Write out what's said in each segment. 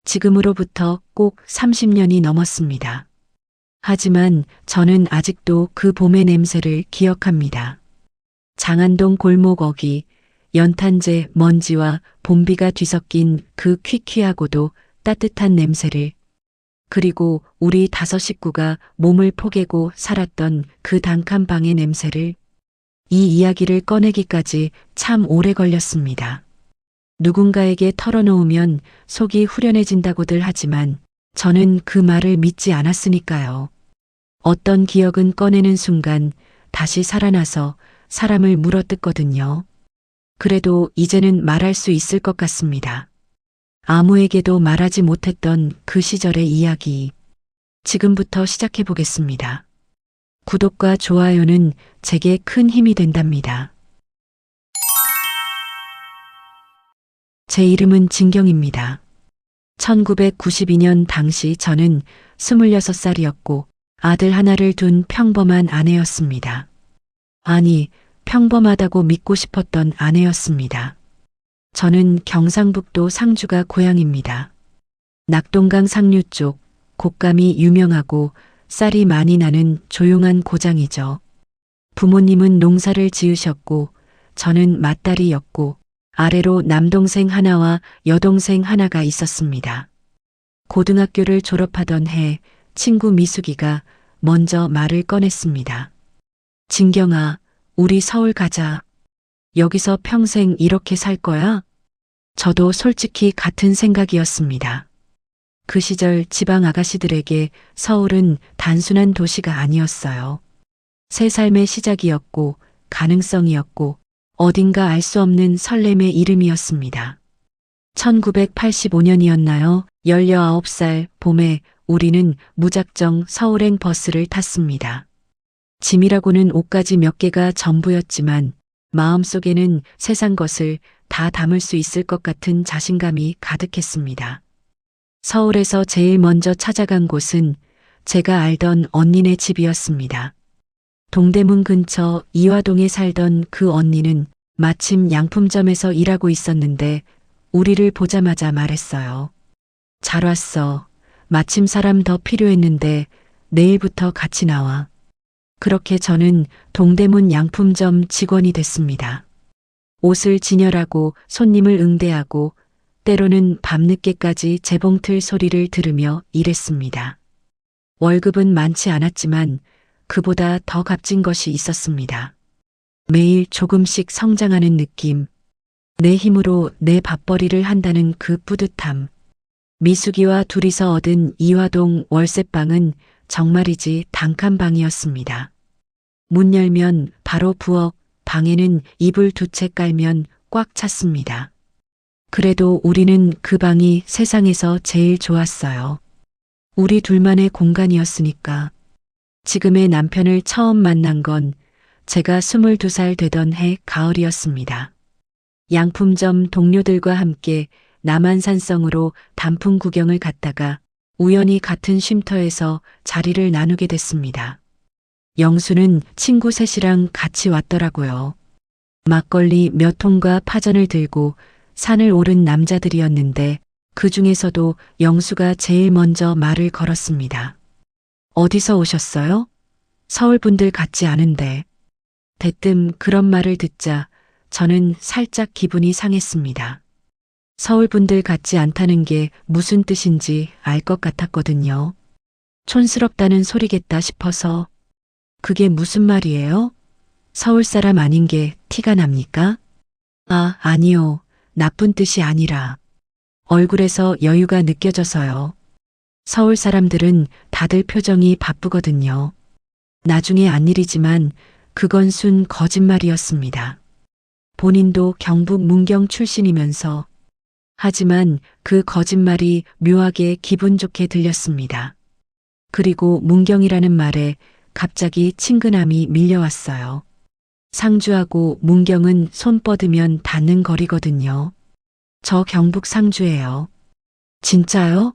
지금으로부터 꼭 30년이 넘었습니다. 하지만 저는 아직도 그 봄의 냄새를 기억합니다. 장안동 골목 어귀, 연탄재 먼지와 봄비가 뒤섞인 그 퀴퀴하고도 따뜻한 냄새를, 그리고 우리 5 식구가 몸을 포개고 살았던 그 단칸방의 냄새를. 이 이야기를 꺼내기까지 참 오래 걸렸습니다. 누군가에게 털어놓으면 속이 후련해진다고들 하지만 저는 그 말을 믿지 않았으니까요. 어떤 기억은 꺼내는 순간 다시 살아나서 사람을 물어뜯거든요. 그래도 이제는 말할 수 있을 것 같습니다. 아무에게도 말하지 못했던 그 시절의 이야기. 지금부터 시작해 보겠습니다. 구독과 좋아요는 제게 큰 힘이 된답니다. 제 이름은 진경입니다. 1992년 당시 저는 26살이었고 아들 하나를 둔 평범한 아내였습니다. 아니, 평범하다고 믿고 싶었던 아내였습니다. 저는 경상북도 상주가 고향입니다. 낙동강 상류 쪽 곶감이 유명하고 쌀이 많이 나는 조용한 고장이죠. 부모님은 농사를 지으셨고 저는 맏딸이었고 아래로 남동생 하나와 여동생 하나가 있었습니다. 고등학교를 졸업하던 해 친구 미숙이가 먼저 말을 꺼냈습니다. 진경아, 우리 서울 가자. 여기서 평생 이렇게 살 거야? 저도 솔직히 같은 생각이었습니다. 그 시절 지방 아가씨들에게 서울은 단순한 도시가 아니었어요. 새 삶의 시작이었고 가능성이었고 어딘가 알 수 없는 설렘의 이름이었습니다. 1985년이었나요? 19살 봄에 우리는 무작정 서울행 버스를 탔습니다. 짐이라고는 옷가지 몇 개가 전부였지만 마음속에는 세상 것을 다 담을 수 있을 것 같은 자신감이 가득했습니다. 서울에서 제일 먼저 찾아간 곳은 제가 알던 언니네 집이었습니다. 동대문 근처 이화동에 살던 그 언니는 마침 양품점에서 일하고 있었는데 우리를 보자마자 말했어요. 잘 왔어. 마침 사람 더 필요했는데 내일부터 같이 나와. 그렇게 저는 동대문 양품점 직원이 됐습니다. 옷을 진열하고 손님을 응대하고 때로는 밤늦게까지 재봉틀 소리를 들으며 일했습니다. 월급은 많지 않았지만 그보다 더 값진 것이 있었습니다. 매일 조금씩 성장하는 느낌, 내 힘으로 내 밥벌이를 한다는 그 뿌듯함. 미숙이와 둘이서 얻은 이화동 월세방은 정말이지 단칸방이었습니다. 문 열면 바로 부엌, 방에는 이불 2채 깔면 꽉 찼습니다. 그래도 우리는 그 방이 세상에서 제일 좋았어요. 우리 둘만의 공간이었으니까. 지금의 남편을 처음 만난 건 제가 22살 되던 해 가을이었습니다. 양품점 동료들과 함께 남한산성으로 단풍 구경을 갔다가 우연히 같은 쉼터에서 자리를 나누게 됐습니다. 영수는 친구 셋이랑 같이 왔더라고요. 막걸리 몇 통과 파전을 들고 산을 오른 남자들이었는데 그 중에서도 영수가 제일 먼저 말을 걸었습니다. 어디서 오셨어요? 서울 분들 같지 않은데. 대뜸 그런 말을 듣자 저는 살짝 기분이 상했습니다. 서울 분들 같지 않다는 게 무슨 뜻인지 알 것 같았거든요. 촌스럽다는 소리겠다 싶어서. 그게 무슨 말이에요? 서울 사람 아닌 게 티가 납니까? 아, 아니요. 나쁜 뜻이 아니라 얼굴에서 여유가 느껴져서요. 서울 사람들은 다들 표정이 바쁘거든요. 나중에 안 일이지만 그건 순 거짓말이었습니다. 본인도 경북 문경 출신이면서 하지만 그 거짓말이 묘하게 기분 좋게 들렸습니다. 그리고 문경이라는 말에 갑자기 친근함이 밀려왔어요. 상주하고 문경은 손 뻗으면 닿는 거리거든요. 저 경북 상주예요. 진짜요?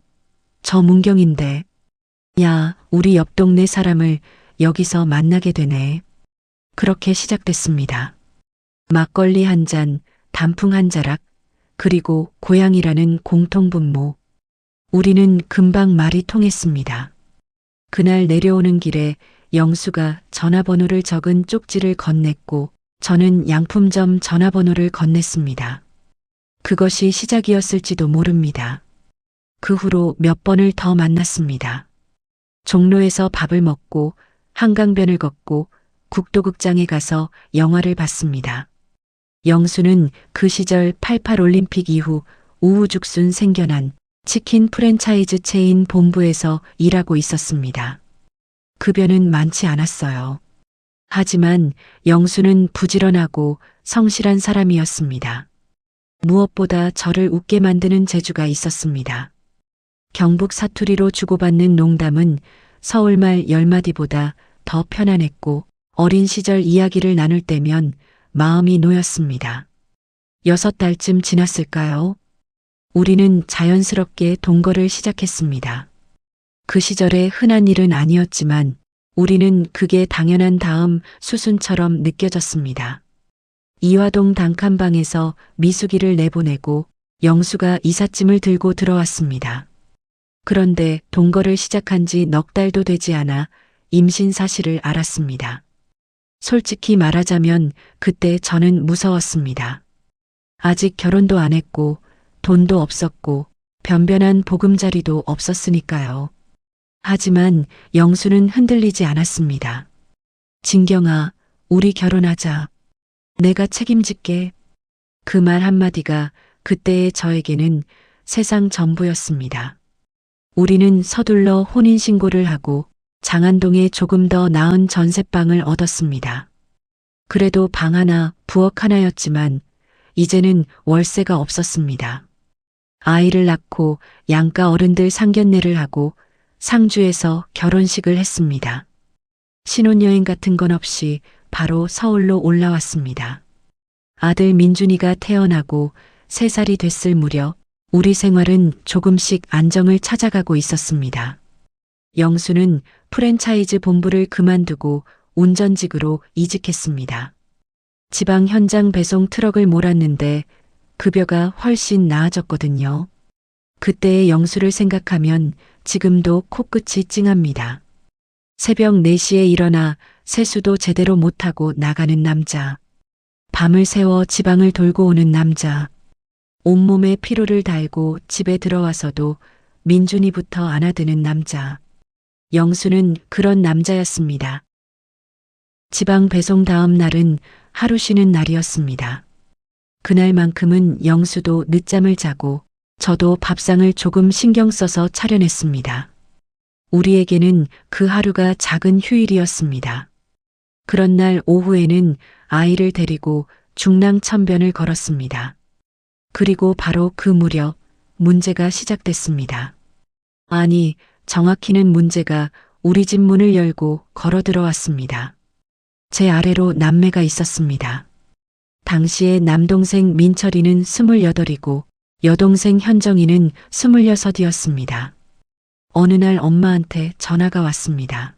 저 문경인데. 야, 우리 옆 동네 사람을 여기서 만나게 되네. 그렇게 시작됐습니다. 막걸리 한 잔, 단풍 한 자락, 그리고 고향이라는 공통분모. 우리는 금방 말이 통했습니다. 그날 내려오는 길에 영수가 전화번호를 적은 쪽지를 건넸고 저는 양품점 전화번호를 건넸습니다. 그것이 시작이었을지도 모릅니다. 그 후로 몇 번을 더 만났습니다. 종로에서 밥을 먹고 한강변을 걷고 국도극장에 가서 영화를 봤습니다. 영수는 그 시절 88 올림픽 이후 우후죽순 생겨난 치킨 프랜차이즈 체인 본부에서 일하고 있었습니다. 급여는 많지 않았어요. 하지만 영수는 부지런하고 성실한 사람이었습니다. 무엇보다 저를 웃게 만드는 재주가 있었습니다. 경북 사투리로 주고받는 농담은 서울말 10마디보다 더 편안했고 어린 시절 이야기를 나눌 때면 마음이 놓였습니다. 6달쯤 지났을까요? 우리는 자연스럽게 동거를 시작했습니다. 그 시절에 흔한 일은 아니었지만 우리는 그게 당연한 다음 수순처럼 느껴졌습니다. 이화동 단칸방에서 미숙이를 내보내고 영수가 이삿짐을 들고 들어왔습니다. 그런데 동거를 시작한 지 넉 달도 되지 않아 임신 사실을 알았습니다. 솔직히 말하자면 그때 저는 무서웠습니다. 아직 결혼도 안 했고 돈도 없었고 변변한 보금자리도 없었으니까요. 하지만 영수는 흔들리지 않았습니다. 진경아, 우리 결혼하자. 내가 책임질게. 그 말 한마디가 그때의 저에게는 세상 전부였습니다. 우리는 서둘러 혼인신고를 하고 장안동에 조금 더 나은 전셋방을 얻었습니다. 그래도 방 하나, 부엌 하나였지만 이제는 월세가 없었습니다. 아이를 낳고 양가 어른들 상견례를 하고 상주에서 결혼식을 했습니다. 신혼여행 같은 건 없이 바로 서울로 올라왔습니다. 아들 민준이가 태어나고 3살이 됐을 무렵 우리 생활은 조금씩 안정을 찾아가고 있었습니다. 영수는 프랜차이즈 본부를 그만두고 운전직으로 이직했습니다. 지방 현장 배송 트럭을 몰았는데 급여가 훨씬 나아졌거든요. 그때의 영수를 생각하면 지금도 코끝이 찡합니다. 새벽 4시에 일어나 세수도 제대로 못하고 나가는 남자. 밤을 새워 지방을 돌고 오는 남자. 온몸에 피로를 달고 집에 들어와서도 민준이부터 안아드는 남자. 영수는 그런 남자였습니다. 지방 배송 다음 날은 하루 쉬는 날이었습니다. 그날만큼은 영수도 늦잠을 자고 저도 밥상을 조금 신경 써서 차려냈습니다. 우리에게는 그 하루가 작은 휴일이었습니다. 그런 날 오후에는 아이를 데리고 중랑천변을 걸었습니다. 그리고 바로 그 무렵 문제가 시작됐습니다. 아니, 정확히는 문제가 우리 집 문을 열고 걸어 들어왔습니다. 제 아래로 남매가 있었습니다. 당시에 남동생 민철이는 28이고 여동생 현정이는 26이었습니다. 어느 날 엄마한테 전화가 왔습니다.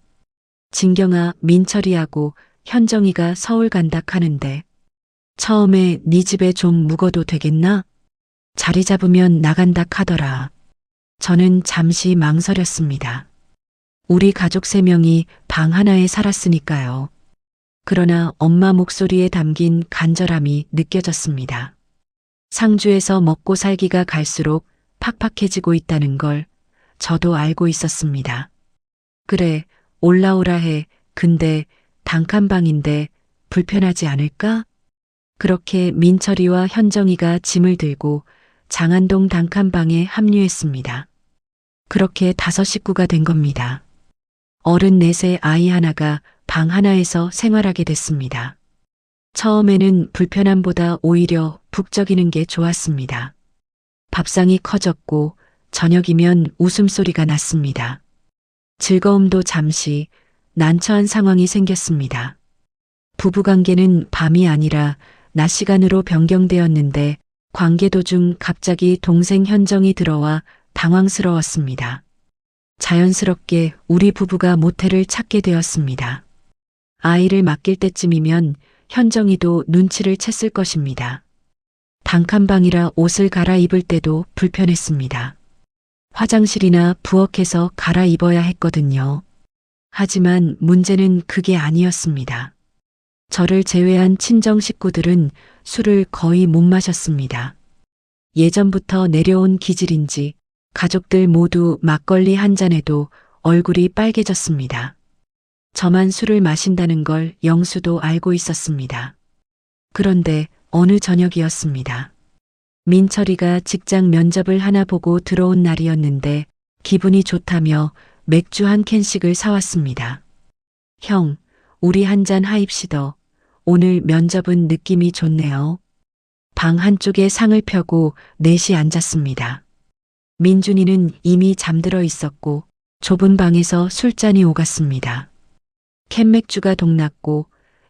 진경아, 민철이하고 현정이가 서울 간다 하는데 처음에 네 집에 좀 묵어도 되겠나? 자리 잡으면 나간다 하더라. 저는 잠시 망설였습니다. 우리 가족 3명이 방 하나에 살았으니까요. 그러나 엄마 목소리에 담긴 간절함이 느껴졌습니다. 상주에서 먹고 살기가 갈수록 팍팍해지고 있다는 걸 저도 알고 있었습니다. 그래, 올라오라 해. 근데 단칸방인데 불편하지 않을까? 그렇게 민철이와 현정이가 짐을 들고 장안동 단칸방에 합류했습니다. 그렇게 5 식구가 된 겁니다. 어른 4세 아이 하나가 방 하나에서 생활하게 됐습니다. 처음에는 불편함보다 오히려 북적이는 게 좋았습니다. 밥상이 커졌고 저녁이면 웃음소리가 났습니다. 즐거움도 잠시 난처한 상황이 생겼습니다. 부부관계는 밤이 아니라 낮 시간으로 변경되었는데 관계 도중 갑자기 동생 현정이 들어와 당황스러웠습니다. 자연스럽게 우리 부부가 모텔을 찾게 되었습니다. 아이를 맡길 때쯤이면 현정이도 눈치를 챘을 것입니다. 단칸방이라 옷을 갈아입을 때도 불편했습니다. 화장실이나 부엌에서 갈아입어야 했거든요. 하지만 문제는 그게 아니었습니다. 저를 제외한 친정 식구들은 술을 거의 못 마셨습니다. 예전부터 내려온 기질인지 가족들 모두 막걸리 한 잔에도 얼굴이 빨개졌습니다. 저만 술을 마신다는 걸 영수도 알고 있었습니다. 그런데 어느 저녁이었습니다. 민철이가 직장 면접을 하나 보고 들어온 날이었는데 기분이 좋다며 맥주 한 캔씩을 사왔습니다. 형, 우리 한 잔 하입시더. 오늘 면접은 느낌이 좋네요. 방 한쪽에 상을 펴고 넷이 앉았습니다. 민준이는 이미 잠들어 있었고 좁은 방에서 술잔이 오갔습니다. 캔맥주가 동났고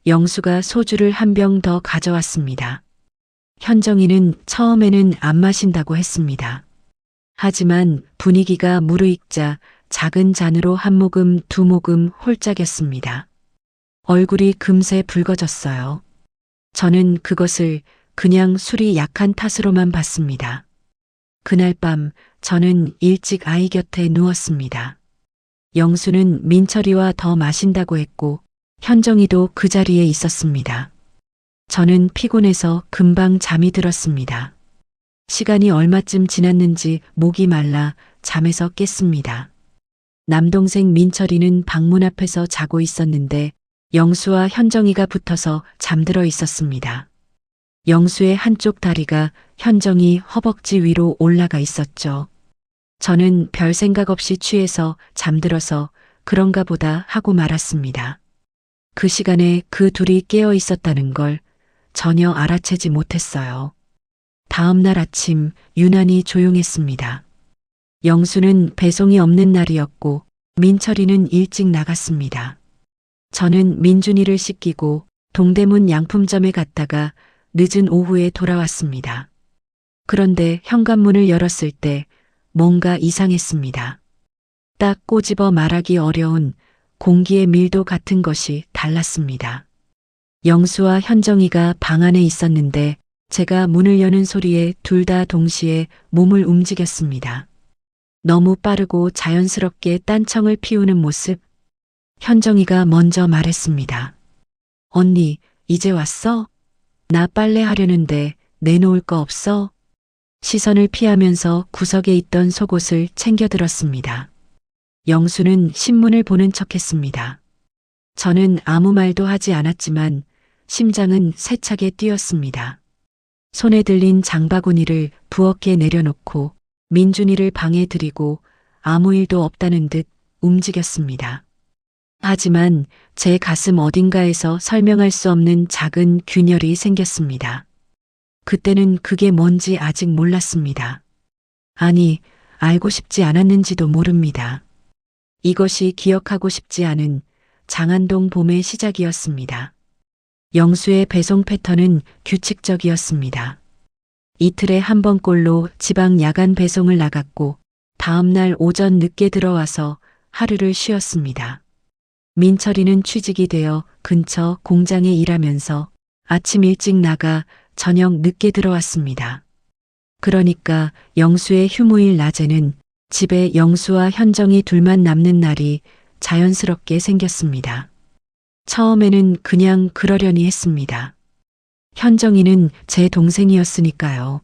영수가 소주를 한 병 더 가져왔습니다. 현정이는 처음에는 안 마신다고 했습니다. 하지만 분위기가 무르익자 작은 잔으로 한 모금 두 모금 홀짝였습니다. 얼굴이 금세 붉어졌어요. 저는 그것을 그냥 술이 약한 탓으로만 봤습니다. 그날 밤 저는 일찍 아이 곁에 누웠습니다. 영수는 민철이와 더 마신다고 했고 현정이도 그 자리에 있었습니다. 저는 피곤해서 금방 잠이 들었습니다. 시간이 얼마쯤 지났는지 목이 말라 잠에서 깼습니다. 남동생 민철이는 방문 앞에서 자고 있었는데 영수와 현정이가 붙어서 잠들어 있었습니다. 영수의 한쪽 다리가 현정이 허벅지 위로 올라가 있었죠. 저는 별 생각 없이 취해서 잠들어서 그런가 보다 하고 말았습니다. 그 시간에 그 둘이 깨어 있었다는 걸 전혀 알아채지 못했어요. 다음 날 아침 유난히 조용했습니다. 영수는 배송이 없는 날이었고 민철이는 일찍 나갔습니다. 저는 민준이를 씻기고 동대문 양품점에 갔다가 늦은 오후에 돌아왔습니다. 그런데 현관문을 열었을 때 뭔가 이상했습니다. 딱 꼬집어 말하기 어려운 공기의 밀도 같은 것이 달랐습니다. 영수와 현정이가 방 안에 있었는데 제가 문을 여는 소리에 둘 다 동시에 몸을 움직였습니다. 너무 빠르고 자연스럽게 딴청을 피우는 모습. 현정이가 먼저 말했습니다. 언니, 이제 왔어? 나 빨래 하려는데 내놓을 거 없어? 시선을 피하면서 구석에 있던 속옷을 챙겨들었습니다. 영수는 신문을 보는 척했습니다. 저는 아무 말도 하지 않았지만 심장은 세차게 뛰었습니다. 손에 들린 장바구니를 부엌에 내려놓고 민준이를 방에 들이고 아무 일도 없다는 듯 움직였습니다. 하지만 제 가슴 어딘가에서 설명할 수 없는 작은 균열이 생겼습니다. 그때는 그게 뭔지 아직 몰랐습니다. 아니, 알고 싶지 않았는지도 모릅니다. 이것이 기억하고 싶지 않은 장안동 봄의 시작이었습니다. 영수의 배송 패턴은 규칙적이었습니다. 이틀에 한 번꼴로 지방 야간 배송을 나갔고 다음 날 오전 늦게 들어와서 하루를 쉬었습니다. 민철이는 취직이 되어 근처 공장에 일하면서 아침 일찍 나가 저녁 늦게 들어왔습니다. 그러니까 영수의 휴무일 낮에는 집에 영수와 현정이 둘만 남는 날이 자연스럽게 생겼습니다. 처음에는 그냥 그러려니 했습니다. 현정이는 제 동생이었으니까요.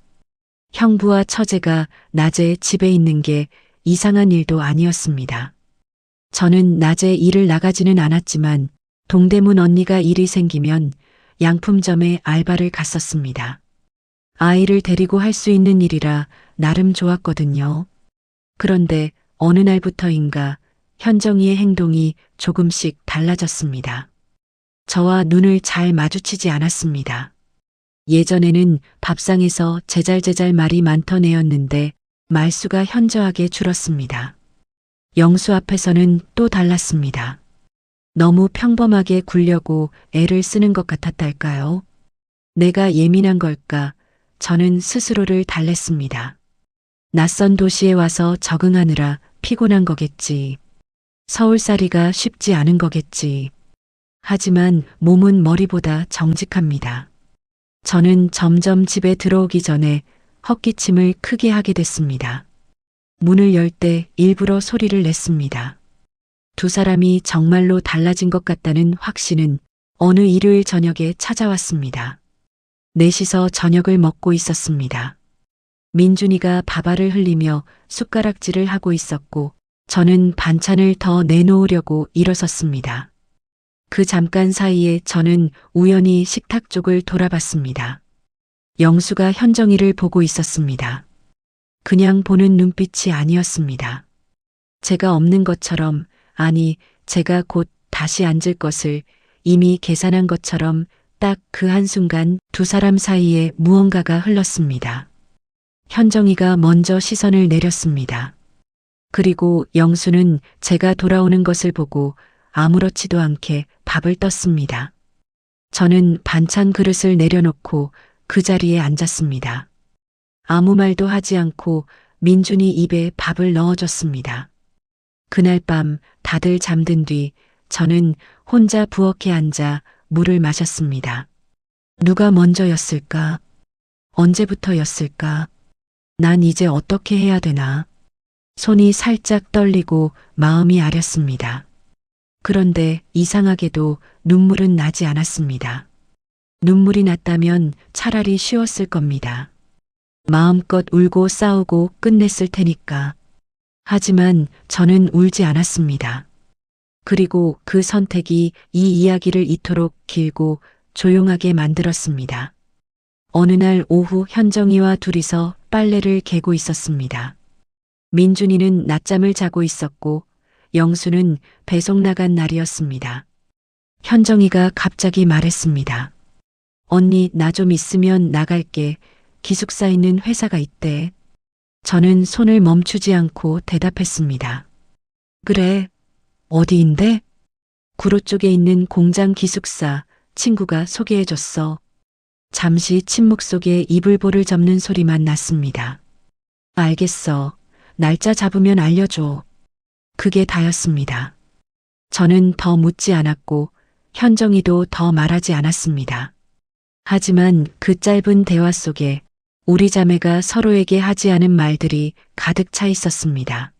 형부와 처제가 낮에 집에 있는 게 이상한 일도 아니었습니다. 저는 낮에 일을 나가지는 않았지만 동대문 언니가 일이 생기면 양품점에 알바를 갔었습니다. 아이를 데리고 할 수 있는 일이라 나름 좋았거든요. 그런데 어느 날부터인가 현정이의 행동이 조금씩 달라졌습니다. 저와 눈을 잘 마주치지 않았습니다. 예전에는 밥상에서 제잘제잘 말이 많던 애였는데 말수가 현저하게 줄었습니다. 영수 앞에서는 또 달랐습니다. 너무 평범하게 굴려고 애를 쓰는 것 같았달까요? 내가 예민한 걸까? 저는 스스로를 달랬습니다. 낯선 도시에 와서 적응하느라 피곤한 거겠지. 서울살이가 쉽지 않은 거겠지. 하지만 몸은 머리보다 정직합니다. 저는 점점 집에 들어오기 전에 헛기침을 크게 하게 됐습니다. 문을 열 때 일부러 소리를 냈습니다. 두 사람이 정말로 달라진 것 같다는 확신은 어느 일요일 저녁에 찾아왔습니다. 넷이서 저녁을 먹고 있었습니다. 민준이가 밥알을 흘리며 숟가락질을 하고 있었고 저는 반찬을 더 내놓으려고 일어섰습니다. 그 잠깐 사이에 저는 우연히 식탁 쪽을 돌아봤습니다. 영수가 현정이를 보고 있었습니다. 그냥 보는 눈빛이 아니었습니다. 제가 없는 것처럼, 아니, 제가 곧 다시 앉을 것을 이미 계산한 것처럼 딱 그 한순간 두 사람 사이에 무언가가 흘렀습니다. 현정이가 먼저 시선을 내렸습니다. 그리고 영수는 제가 돌아오는 것을 보고 아무렇지도 않게 밥을 떴습니다. 저는 반찬 그릇을 내려놓고 그 자리에 앉았습니다. 아무 말도 하지 않고 민준이 입에 밥을 넣어줬습니다. 그날 밤 다들 잠든 뒤 저는 혼자 부엌에 앉아 물을 마셨습니다. 누가 먼저였을까? 언제부터였을까? 난 이제 어떻게 해야 되나? 손이 살짝 떨리고 마음이 아렸습니다. 그런데 이상하게도 눈물은 나지 않았습니다. 눈물이 났다면 차라리 쉬웠을 겁니다. 마음껏 울고 싸우고 끝냈을 테니까. 하지만 저는 울지 않았습니다. 그리고 그 선택이 이 이야기를 이토록 길고 조용하게 만들었습니다. 어느 날 오후 현정이와 둘이서 빨래를 개고 있었습니다. 민준이는 낮잠을 자고 있었고 영수는 배송 나간 날이었습니다. 현정이가 갑자기 말했습니다. 언니, 나 좀 있으면 나갈게. 기숙사 있는 회사가 있대. 저는 손을 멈추지 않고 대답했습니다. 그래, 어디인데? 구로 쪽에 있는 공장 기숙사, 친구가 소개해줬어. 잠시 침묵 속에 이불보를 접는 소리만 났습니다. 알겠어. 날짜 잡으면 알려줘. 그게 다였습니다. 저는 더 묻지 않았고 현정이도 더 말하지 않았습니다. 하지만 그 짧은 대화 속에 우리 자매가 서로에게 하지 않은 말들이 가득 차 있었습니다.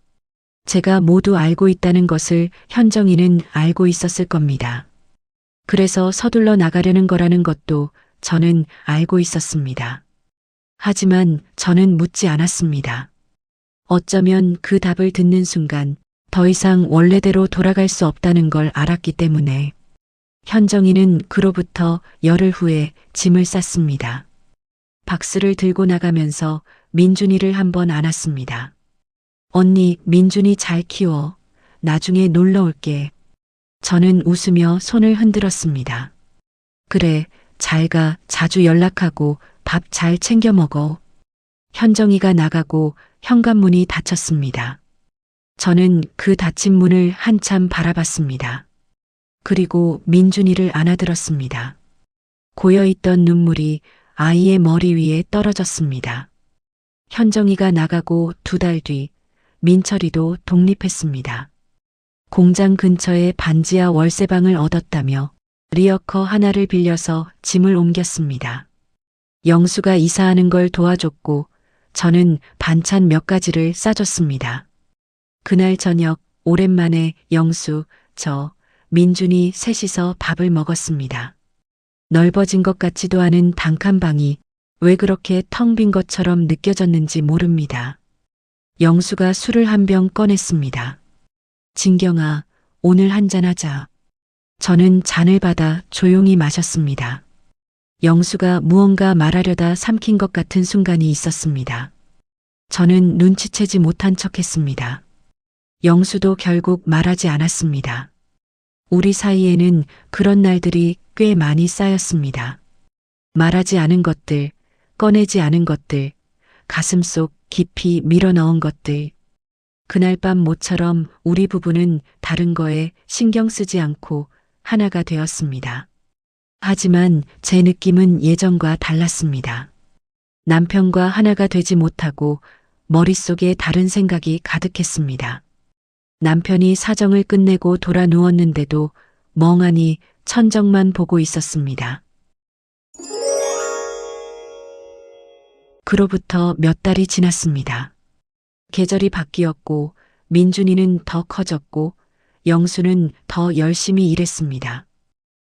제가 모두 알고 있다는 것을 현정이는 알고 있었을 겁니다. 그래서 서둘러 나가려는 거라는 것도 저는 알고 있었습니다. 하지만 저는 묻지 않았습니다. 어쩌면 그 답을 듣는 순간 더 이상 원래대로 돌아갈 수 없다는 걸 알았기 때문에. 현정이는 그로부터 열흘 후에 짐을 쌌습니다. 박스를 들고 나가면서 민준이를 한번 안았습니다. 언니, 민준이 잘 키워. 나중에 놀러 올게. 저는 웃으며 손을 흔들었습니다. 그래, 잘 가. 자주 연락하고 밥 잘 챙겨 먹어. 현정이가 나가고 현관문이 닫혔습니다. 저는 그 닫힌 문을 한참 바라봤습니다. 그리고 민준이를 안아들었습니다. 고여있던 눈물이 아이의 머리 위에 떨어졌습니다. 현정이가 나가고 2달 뒤 민철이도 독립했습니다. 공장 근처에 반지하 월세방을 얻었다며 리어커 하나를 빌려서 짐을 옮겼습니다. 영수가 이사하는 걸 도와줬고 저는 반찬 몇 가지를 싸줬습니다. 그날 저녁 오랜만에 영수, 저, 민준이 셋이서 밥을 먹었습니다. 넓어진 것 같지도 않은 단칸방이 왜 그렇게 텅 빈 것처럼 느껴졌는지 모릅니다. 영수가 술을 한 병 꺼냈습니다. 진경아, 오늘 한잔하자. 저는 잔을 받아 조용히 마셨습니다. 영수가 무언가 말하려다 삼킨 것 같은 순간이 있었습니다. 저는 눈치채지 못한 척했습니다. 영수도 결국 말하지 않았습니다. 우리 사이에는 그런 날들이 꽤 많이 쌓였습니다. 말하지 않은 것들, 꺼내지 않은 것들, 가슴속 깊이 밀어넣은 것들. 그날 밤 모처럼 우리 부부는 다른 거에 신경 쓰지 않고 하나가 되었습니다. 하지만 제 느낌은 예전과 달랐습니다. 남편과 하나가 되지 못하고 머릿속에 다른 생각이 가득했습니다. 남편이 사정을 끝내고 돌아 누웠는데도 멍하니 천정만 보고 있었습니다. 그로부터 몇 달이 지났습니다. 계절이 바뀌었고 민준이는 더 커졌고 영수는 더 열심히 일했습니다.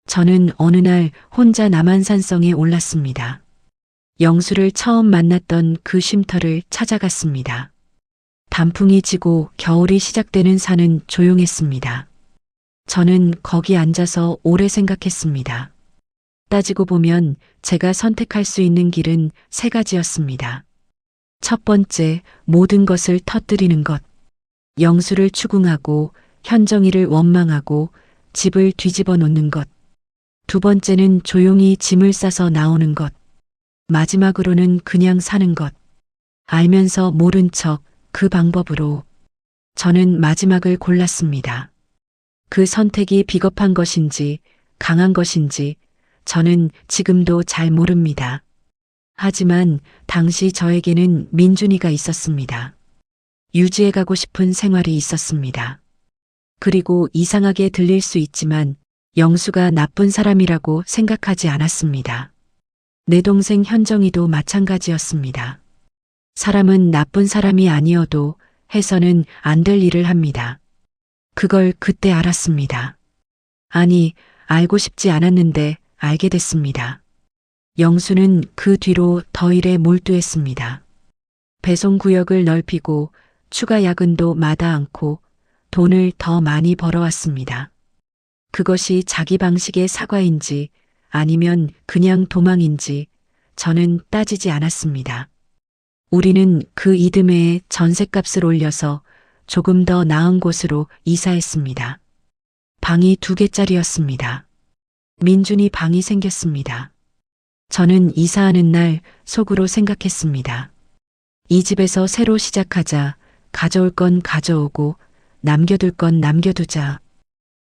저는 어느 날 혼자 남한산성에 올랐습니다. 영수를 처음 만났던 그 쉼터를 찾아갔습니다. 단풍이 지고 겨울이 시작되는 산은 조용했습니다. 저는 거기 앉아서 오래 생각했습니다. 따지고 보면 제가 선택할 수 있는 길은 세 가지였습니다. 첫 번째, 모든 것을 터뜨리는 것. 영수를 추궁하고 현정이를 원망하고 집을 뒤집어 놓는 것. 두 번째는 조용히 짐을 싸서 나오는 것. 마지막으로는 그냥 사는 것. 알면서 모른 척 그 방법으로. 저는 마지막을 골랐습니다. 그 선택이 비겁한 것인지 강한 것인지 저는 지금도 잘 모릅니다. 하지만 당시 저에게는 민준이가 있었습니다. 유지해가고 싶은 생활이 있었습니다. 그리고 이상하게 들릴 수 있지만 영수가 나쁜 사람이라고 생각하지 않았습니다. 내 동생 현정이도 마찬가지였습니다. 사람은 나쁜 사람이 아니어도 해서는 안 될 일을 합니다. 그걸 그때 알았습니다. 아니, 알고 싶지 않았는데 알게 됐습니다. 영수는 그 뒤로 더 일에 몰두했습니다. 배송 구역을 넓히고 추가 야근도 마다 않고 돈을 더 많이 벌어왔습니다. 그것이 자기 방식의 사과인지 아니면 그냥 도망인지 저는 따지지 않았습니다. 우리는 그 이듬해에 전셋값을 올려서 조금 더 나은 곳으로 이사했습니다. 방이 2개짜리였습니다. 민준이 방이 생겼습니다. 저는 이사하는 날 속으로 생각했습니다. 이 집에서 새로 시작하자. 가져올 건 가져오고 남겨둘 건 남겨두자.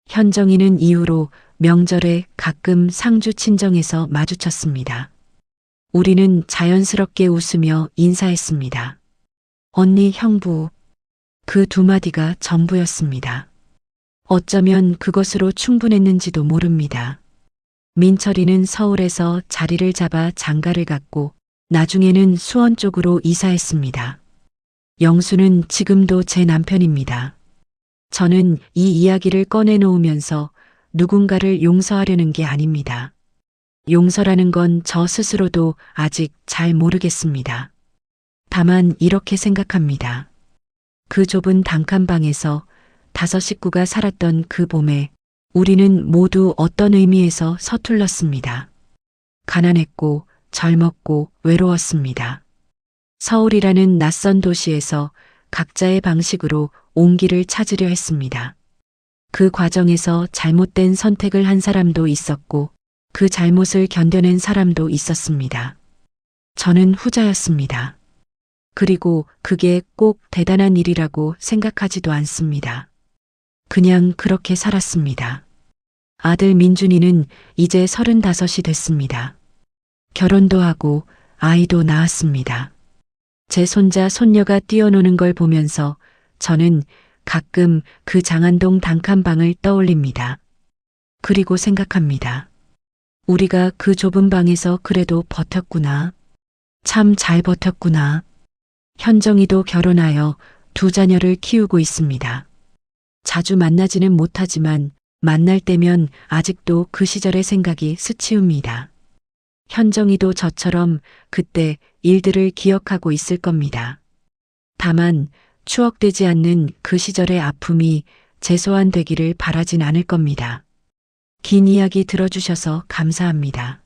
현정이는 이후로 명절에 가끔 상주 친정에서 마주쳤습니다. 우리는 자연스럽게 웃으며 인사했습니다. 언니, 형부. 그 두 마디가 전부였습니다. 어쩌면 그것으로 충분했는지도 모릅니다. 민철이는 서울에서 자리를 잡아 장가를 갔고 나중에는 수원 쪽으로 이사했습니다. 영수는 지금도 제 남편입니다. 저는 이 이야기를 꺼내놓으면서 누군가를 용서하려는 게 아닙니다. 용서라는 건 저 스스로도 아직 잘 모르겠습니다. 다만 이렇게 생각합니다. 그 좁은 단칸방에서 5 식구가 살았던 그 봄에 우리는 모두 어떤 의미에서 서툴렀습니다. 가난했고 젊었고 외로웠습니다. 서울이라는 낯선 도시에서 각자의 방식으로 온기를 찾으려 했습니다. 그 과정에서 잘못된 선택을 한 사람도 있었고 그 잘못을 견뎌낸 사람도 있었습니다. 저는 후자였습니다. 그리고 그게 꼭 대단한 일이라고 생각하지도 않습니다. 그냥 그렇게 살았습니다. 아들 민준이는 이제 35이 됐습니다. 결혼도 하고 아이도 낳았습니다. 제 손자 손녀가 뛰어노는 걸 보면서 저는 가끔 그 장안동 단칸방을 떠올립니다. 그리고 생각합니다. 우리가 그 좁은 방에서 그래도 버텼구나. 참 잘 버텼구나. 현정이도 결혼하여 2 자녀를 키우고 있습니다. 자주 만나지는 못하지만 만날 때면 아직도 그 시절의 생각이 스치웁니다. 현정이도 저처럼 그때 일들을 기억하고 있을 겁니다. 다만 추억되지 않는 그 시절의 아픔이 재소환되기를 바라진 않을 겁니다. 긴 이야기 들어주셔서 감사합니다.